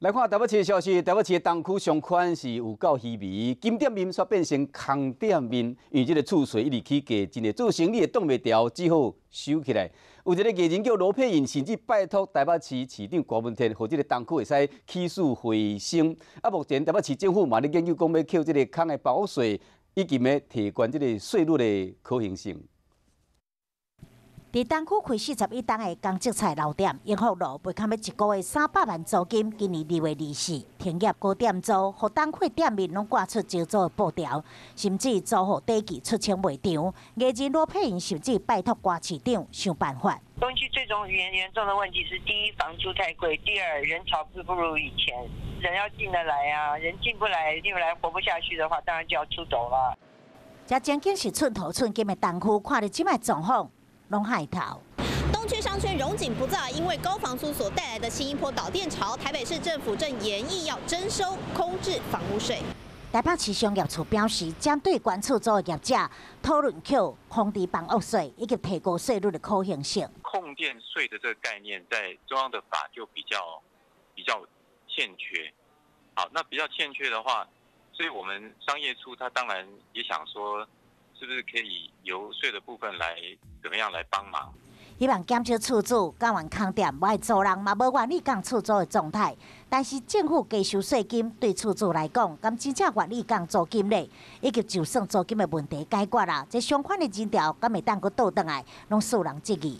来看台北市的消息，台北市的东区上款是有够稀微，金店面煞变成空店面，因为这个厝税一直起价，真的做生意的挡袂牢，只好收起来。有一个艺人叫罗佩颖，甚至拜托台北市市长郭文天，或者个东区会使起诉回升。啊，目前台北市政府嘛咧研究讲要扣这个空的保税，以及要提悬这个税率的可行性。 伫东区开41档的江浙菜老店，永福路卖堪要1个月300万租金，今年2月24停业高店租，互东区店面拢挂出招租的布条，甚至租户短期出清袂场。艺人罗佩颖甚至拜托郭市长想办法。东区最严重的问题是：第一，房租太贵；第二，人潮不如以前。人要进得来啊，人进不来活不下去的话，当然就要出走了。这真经是寸土寸金的东区，看到即摆状况。 拢害头。东区商圈荣景不再，因为高房租所带来的新一波导电潮，台北市政府正研议要征收空置房屋税。台北市商业处表示，将对关出租的业者讨论扣空置房屋税以及提高税率的可行性。控电税的这个概念，在中央的法就比较欠缺。好，那比较欠缺的话，所以我们商业处他当然也想说。 是不是可以由税的部分来怎么样来帮忙？希望减少厝主讲完空店，无爱租人嘛无愿意降厝租的状态。但是政府加收税金，对厝主来讲，敢真正愿意降租金咧？以及就算租金的问题解决啦，这相关的人潮敢会当阁倒转来，拢受人质疑。